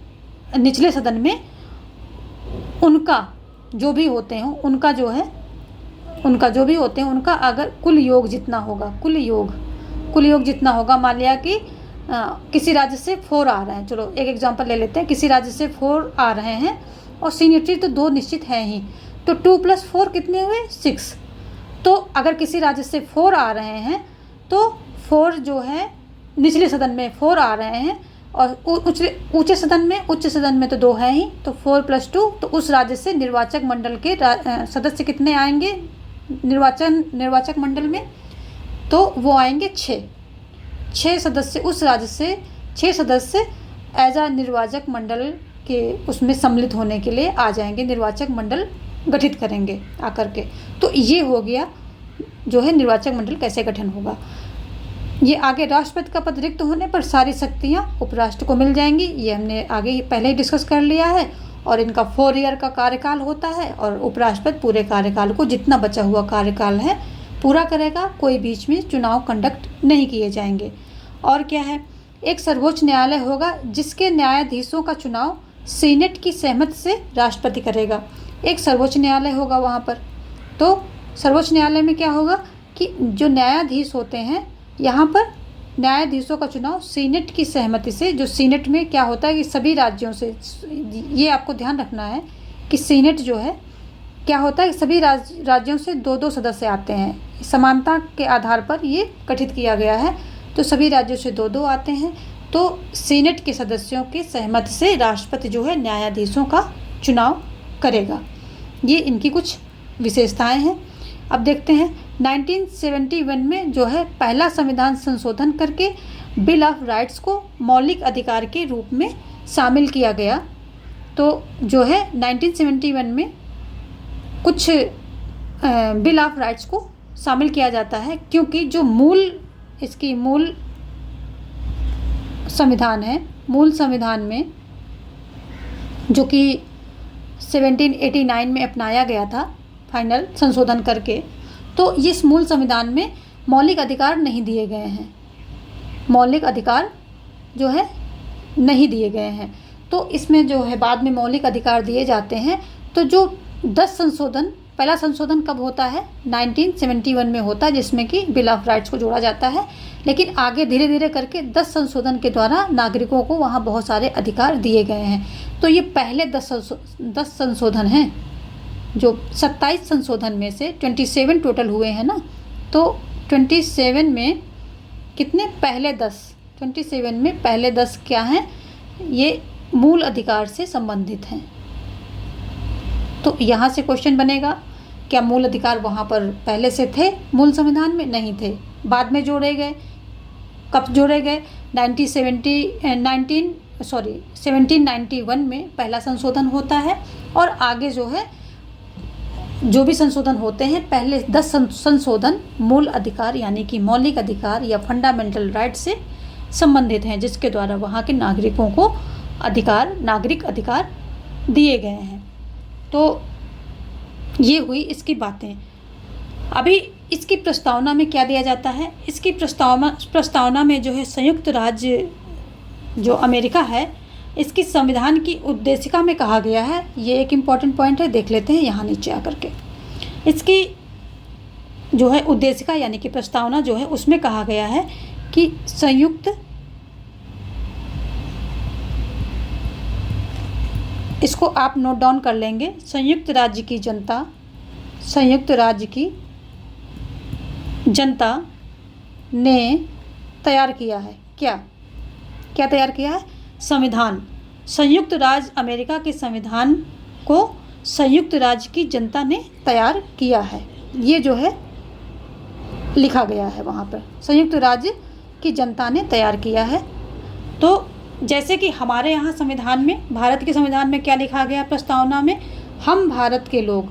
निचले सदन में, उनका जो भी होते हैं उनका अगर कुल योग जितना होगा, मान लिया कि किसी राज्य से 4 आ रहे हैं, चलो एक एग्जांपल ले लेते हैं, किसी राज्य से 4 आ रहे हैं और सीनेटरी तो 2 निश्चित हैं ही, तो 2 + 4 कितने हुए? 6। तो अगर किसी राज्य से 4 आ रहे हैं तो 4 जो है निचले सदन में 4 आ रहे हैं और उच्च सदन में तो 2 हैं ही, तो 4 + 2, तो उस राज्य से निर्वाचक मंडल के सदस्य कितने आएंगे निर्वाचक मंडल में? तो वो आएंगे 6 सदस्य, उस राज्य से 6 सदस्य एज आ निर्वाचक मंडल के उसमें सम्मिलित होने के लिए आ जाएंगे, निर्वाचक मंडल गठित करेंगे आकर के। तो ये हो गया जो है निर्वाचक मंडल कैसे गठन होगा। ये आगे राष्ट्रपति का पद रिक्त होने पर सारी शक्तियाँ उपराष्ट्र को मिल जाएंगी, ये हमने आगे पहले ही डिस्कस कर लिया है। और इनका 4 ईयर का कार्यकाल होता है और उपराष्ट्रपति पूरे कार्यकाल को, जितना बचा हुआ कार्यकाल है, पूरा करेगा। कोई बीच में चुनाव कंडक्ट नहीं किए जाएंगे। और क्या है, एक सर्वोच्च न्यायालय होगा जिसके न्यायाधीशों का चुनाव सीनेट की सहमति से राष्ट्रपति करेगा। एक सर्वोच्च न्यायालय होगा वहाँ पर। तो सर्वोच्च न्यायालय में क्या होगा कि जो न्यायाधीश होते हैं, यहाँ पर न्यायाधीशों का चुनाव सीनेट की सहमति से, जो सीनेट में क्या होता है कि सभी राज्यों से, ये आपको ध्यान रखना है कि सीनेट जो है क्या होता है, सभी राज्यों से 2-2 सदस्य आते हैं, समानता के आधार पर ये गठित किया गया है। तो सभी राज्यों से 2-2 आते हैं, तो सीनेट के सदस्यों की सहमति से राष्ट्रपति जो है न्यायाधीशों का चुनाव करेगा। ये इनकी कुछ विशेषताएं हैं। अब देखते हैं 1971 में जो है पहला संविधान संशोधन करके बिल ऑफ राइट्स को मौलिक अधिकार के रूप में शामिल किया गया। तो जो है 1971 में कुछ बिल ऑफ राइट्स को शामिल किया जाता है, क्योंकि जो इसकी मूल संविधान है, मूल संविधान में जो कि 1789 में अपनाया गया था, फाइनल संशोधन करके, तो इस मूल संविधान में मौलिक अधिकार नहीं दिए गए हैं, मौलिक अधिकार जो है नहीं दिए गए हैं। तो इसमें जो है बाद में मौलिक अधिकार दिए जाते हैं। तो जो 10 संशोधन, पहला संशोधन कब होता है? 1971 में होता है, जिसमें कि बिल ऑफ राइट्स को जोड़ा जाता है। लेकिन आगे धीरे धीरे करके 10 संशोधन के द्वारा नागरिकों को वहाँ बहुत सारे अधिकार दिए गए हैं। तो ये पहले 10 संशोधन हैं। जो 27 संशोधन में से 27 टोटल हुए हैं ना, तो 27 में कितने? पहले 10, 27 में पहले 10 क्या हैं? ये मूल अधिकार से संबंधित हैं। तो यहाँ से क्वेश्चन बनेगा, क्या मूल अधिकार वहाँ पर पहले से थे? मूल संविधान में नहीं थे, बाद में जोड़े गए। कब जोड़े गए? 1791 में पहला संशोधन होता है। और आगे जो है, जो भी संशोधन होते हैं, पहले 10 संशोधन मूल अधिकार यानी कि मौलिक अधिकार या फंडामेंटल राइट से संबंधित हैं, जिसके द्वारा वहाँ के नागरिकों को नागरिक अधिकार दिए गए हैं। तो ये हुई इसकी बातें। अभी इसकी प्रस्तावना में क्या दिया जाता है? इसकी प्रस्तावना में जो है संयुक्त राज्य जो अमेरिका है, इसकी संविधान की उद्देशिका में कहा गया है, ये एक इम्पॉर्टेंट पॉइंट है, देख लेते हैं यहाँ नीचे आकर के। इसकी जो है उद्देशिका यानी कि प्रस्तावना जो है, उसमें कहा गया है कि इसको आप नोट डाउन कर लेंगे। संयुक्त राज्य की जनता ने तैयार किया है क्या तैयार किया है? संविधान। संयुक्त राज्य अमेरिका के संविधान को संयुक्त राज्य की जनता ने तैयार किया है। ये जो है लिखा गया है वहाँ पर, संयुक्त राज्य की जनता ने तैयार किया है। तो जैसे कि हमारे यहाँ संविधान में, भारत के संविधान में क्या लिखा गया प्रस्तावना में? हम भारत के लोग।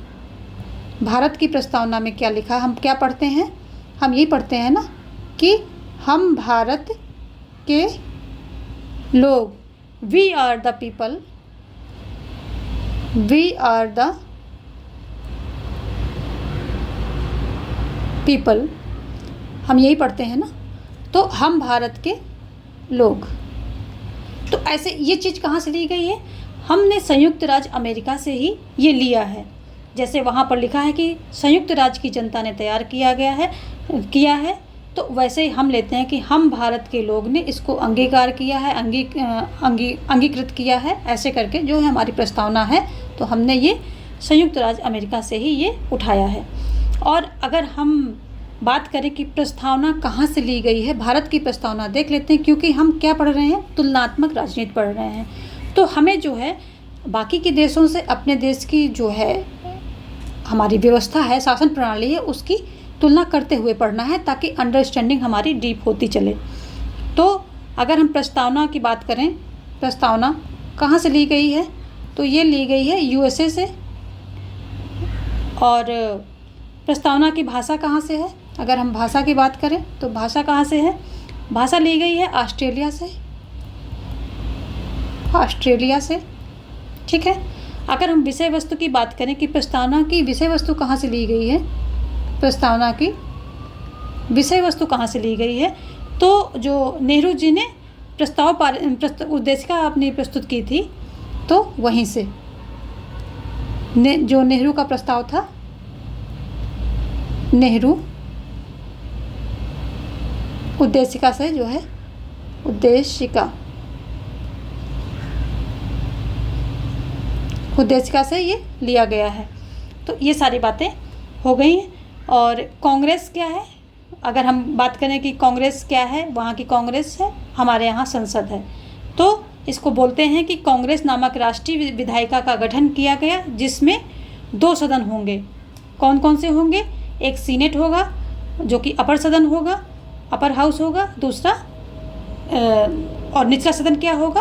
भारत की प्रस्तावना में क्या लिखा? हम क्या पढ़ते हैं? हम यही पढ़ते हैं ना कि हम भारत के लोग, we are the people, we are the people, हम यही पढ़ते हैं ना। तो हम भारत के लोग। तो ऐसे ये चीज़ कहाँ से ली गई है? हमने संयुक्त राज्य अमेरिका से ही ये लिया है। जैसे वहाँ पर लिखा है कि संयुक्त राज्य की जनता ने तैयार किया है, तो वैसे ही हम लेते हैं कि हम भारत के लोग ने इसको अंगीकार किया है, अंगीकृत किया है। ऐसे करके जो है हमारी प्रस्तावना है, तो हमने ये संयुक्त राज्य अमेरिका से ही ये उठाया है। और अगर हम बात करें कि प्रस्तावना कहाँ से ली गई है, भारत की प्रस्तावना देख लेते हैं, क्योंकि हम क्या पढ़ रहे हैं? तुलनात्मक राजनीति पढ़ रहे हैं। तो हमें जो है बाकी के देशों से अपने देश की जो है हमारी व्यवस्था है, शासन प्रणाली है, उसकी तुलना करते हुए पढ़ना है, ताकि अंडरस्टैंडिंग हमारी डीप होती चले। तो अगर हम प्रस्तावना की बात करें, प्रस्तावना कहाँ से ली गई है? तो ये ली गई है USA से। और प्रस्तावना की भाषा कहाँ से है? अगर हम भाषा की बात करें तो भाषा कहाँ से है? भाषा ली गई है ऑस्ट्रेलिया से, ठीक है। अगर हम विषय वस्तु की बात करें कि प्रस्तावना की विषय वस्तु कहाँ से ली गई है, प्रस्तावना की विषय वस्तु कहाँ से ली गई है, तो जो नेहरू जी ने उद्देशिका अपनी प्रस्तुत की थी, तो वहीं से जो नेहरू का प्रस्ताव था, नेहरू उद्देशिका से जो है उद्देशिका से ये लिया गया है। तो ये सारी बातें हो गई हैं। और कांग्रेस क्या है? अगर हम बात करें कि कांग्रेस क्या है, वहाँ की कांग्रेस है, हमारे यहाँ संसद है। तो इसको बोलते हैं कि कांग्रेस नामक राष्ट्रीय विधायिका का गठन किया गया, जिसमें 2 सदन होंगे। कौन कौन से होंगे? एक सीनेट होगा जो कि अपर सदन होगा, अपर हाउस होगा, दूसरा और निचला सदन क्या होगा?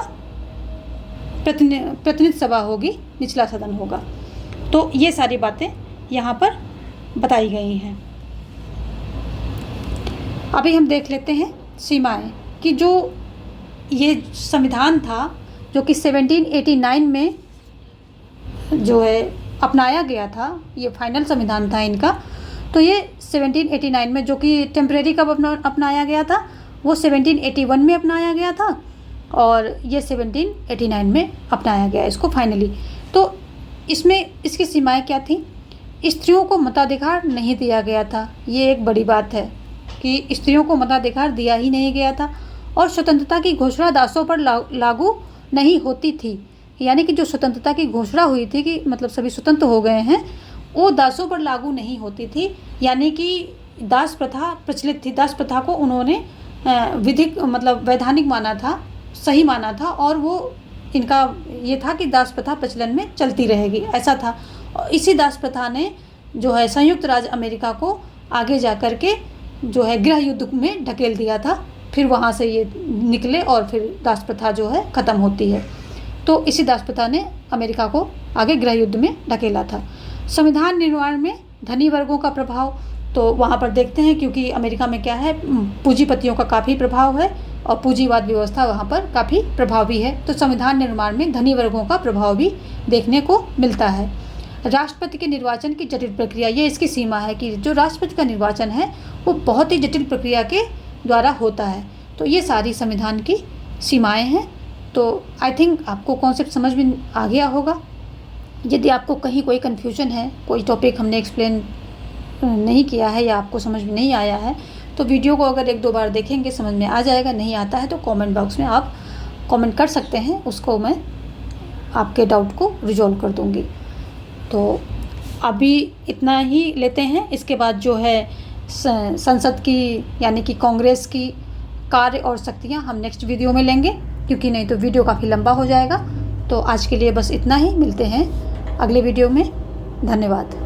प्रतिनिधि सभा होगी, निचला सदन होगा। तो ये सारी बातें यहाँ पर बताई गई हैं। अभी हम देख लेते हैं सीमाएं, कि जो ये संविधान था जो कि 1789 में जो है अपनाया गया था, ये फाइनल संविधान था इनका, तो ये 1789 में, जो कि टेम्परेरी कब अपनाया गया था, वो 1781 में अपनाया गया था, और ये 1789 में अपनाया गया इसको फाइनली। तो इसमें इसकी सीमाएं क्या थी? स्त्रियों को मताधिकार नहीं दिया गया था, ये एक बड़ी बात है कि स्त्रियों को मताधिकार दिया ही नहीं गया था। और स्वतंत्रता की घोषणा दासों पर लागू नहीं होती थी, यानी कि जो स्वतंत्रता की घोषणा हुई थी कि मतलब सभी स्वतंत्र हो गए हैं, वो दासों पर लागू नहीं होती थी, यानी कि दास प्रथा प्रचलित थी। दास प्रथा को उन्होंने विधिक मतलब वैधानिक माना था, सही माना था, और वो इनका ये था कि दास प्रथा प्रचलन में चलती रहेगी, ऐसा था। और इसी दास प्रथा ने जो है संयुक्त राज्य अमेरिका को आगे जा कर के जो है गृह युद्ध में ढकेल दिया था। फिर वहाँ से ये निकले और फिर दास प्रथा जो है ख़त्म होती है। तो इसी दास प्रथा ने अमेरिका को आगे गृह युद्ध में ढकेला था। संविधान निर्माण में धनी वर्गों का प्रभाव, तो वहाँ पर देखते हैं, क्योंकि अमेरिका में क्या है, पूंजीपतियों का काफ़ी प्रभाव है और पूंजीवाद व्यवस्था वहाँ पर काफ़ी प्रभावी है। तो संविधान निर्माण में धनी वर्गों का प्रभाव भी देखने को मिलता है। राष्ट्रपति के निर्वाचन की जटिल प्रक्रिया, ये इसकी सीमा है कि जो राष्ट्रपति का निर्वाचन है वो बहुत ही जटिल प्रक्रिया के द्वारा होता है। तो ये सारी संविधान की सीमाएं हैं। तो आई थिंक आपको कॉन्सेप्ट समझ में आ गया होगा। यदि आपको कहीं कोई कन्फ्यूजन है, कोई टॉपिक हमने एक्सप्लेन नहीं किया है या आपको समझ में नहीं आया है, तो वीडियो को अगर 1-2 बार देखेंगे समझ में आ जाएगा। नहीं आता है तो कमेंट बॉक्स में आप कमेंट कर सकते हैं, उसको मैं आपके डाउट को रिजॉल्व कर दूंगी। तो अभी इतना ही लेते हैं। इसके बाद जो है संसद की यानी कि कांग्रेस की कार्य और शक्तियाँ हम नेक्स्ट वीडियो में लेंगे, क्योंकि नहीं तो वीडियो काफ़ी लंबा हो जाएगा। तो आज के लिए बस इतना ही, मिलते हैं अगले वीडियो में। धन्यवाद।